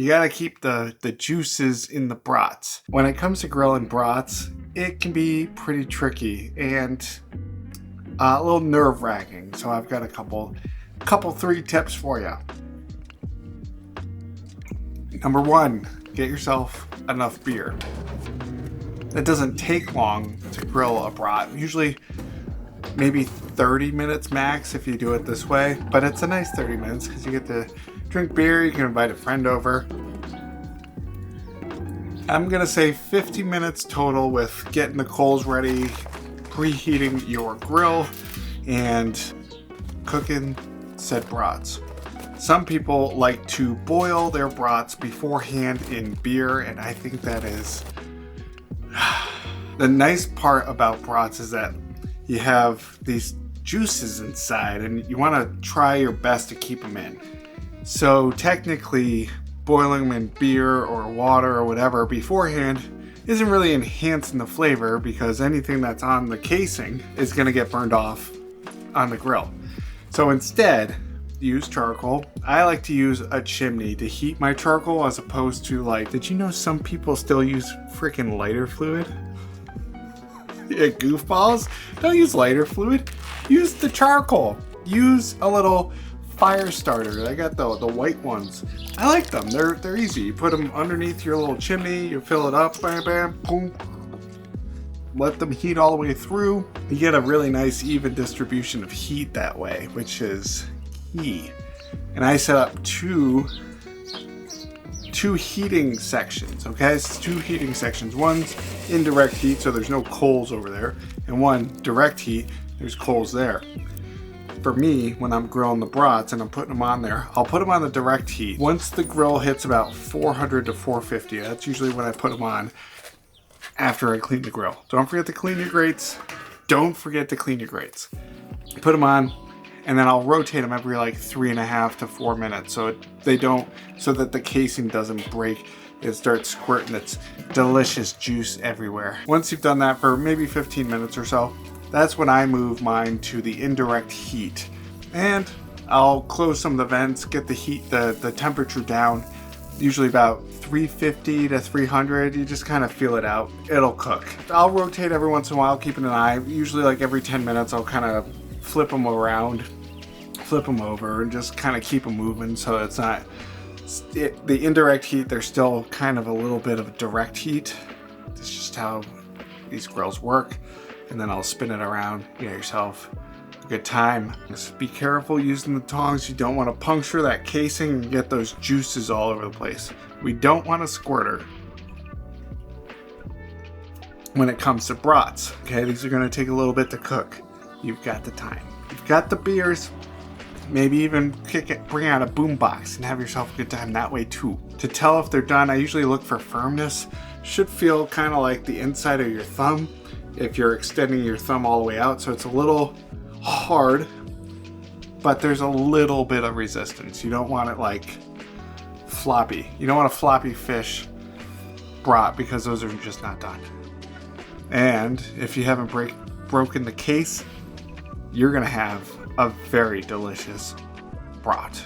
You gotta keep the juices in the brats. When it comes to grilling brats, it can be pretty tricky and a little nerve-wracking. So I've got a couple 3 tips for you. Number 1, get yourself enough beer. It doesn't take long to grill a brat. Usually maybe 30 minutes max if you do it this way, but it's a nice 30 minutes because you get to drink beer, you can invite a friend over. I'm gonna say 50 minutes total with getting the coals ready, preheating your grill, and cooking said brats. Some people like to boil their brats beforehand in beer, and I think that is... The nice part about brats is that you have these juices inside and you want to try your best to keep them in. So technically boiling them in beer or water or whatever beforehand isn't really enhancing the flavor because anything that's on the casing is going to get burned off on the grill. So instead, use charcoal. I like to use a chimney to heat my charcoal as opposed to, like, did you know some people still use freaking lighter fluid? Yeah, goofballs. Don't use lighter fluid. Use the charcoal. Use a little fire starter. I got the white ones. I like them. They're easy. You put them underneath your little chimney. You fill it up. Bam, bam, boom. Let them heat all the way through. You get a really nice even distribution of heat that way, which is key. And I set up two heating sections, okay? It's 2 heating sections. One's indirect heat, so there's no coals over there, and one direct heat, there's coals there. For me, when I'm grilling the brats and I'm putting them on there, I'll put them on the direct heat. Once the grill hits about 400 to 450, that's usually when I put them on after I clean the grill. Don't forget to clean your grates. Don't forget to clean your grates. Put them on, and then I'll rotate them every like 3.5 to 4 minutes so that the casing doesn't break and start squirting its delicious juice everywhere. Once you've done that for maybe 15 minutes or so, that's when I move mine to the indirect heat. And I'll close some of the vents, get the heat, the temperature down, usually about 350 to 300. You just kind of feel it out. It'll cook. I'll rotate every once in a while, keeping an eye. Usually like every 10 minutes, I'll kind of flip them around, flip them over, and just kind of keep them moving so it's not the indirect heat. There's still kind of a little bit of direct heat. It's just how these grills work. And then I'll spin it around. You get yourself a good time. Just be careful using the tongs. You don't want to puncture that casing and get those juices all over the place. We don't want a squirter when it comes to brats. Okay, these are going to take a little bit to cook. You've got the time. You've got the beers. Maybe even bring out a boombox and have yourself a good time that way too. To tell if they're done, I usually look for firmness. Should feel kind of like the inside of your thumb if you're extending your thumb all the way out. So it's a little hard, but there's a little bit of resistance. You don't want it like floppy. You don't want a floppy fish brat because those are just not done. And if you haven't broken the case, you're gonna have a very delicious brat.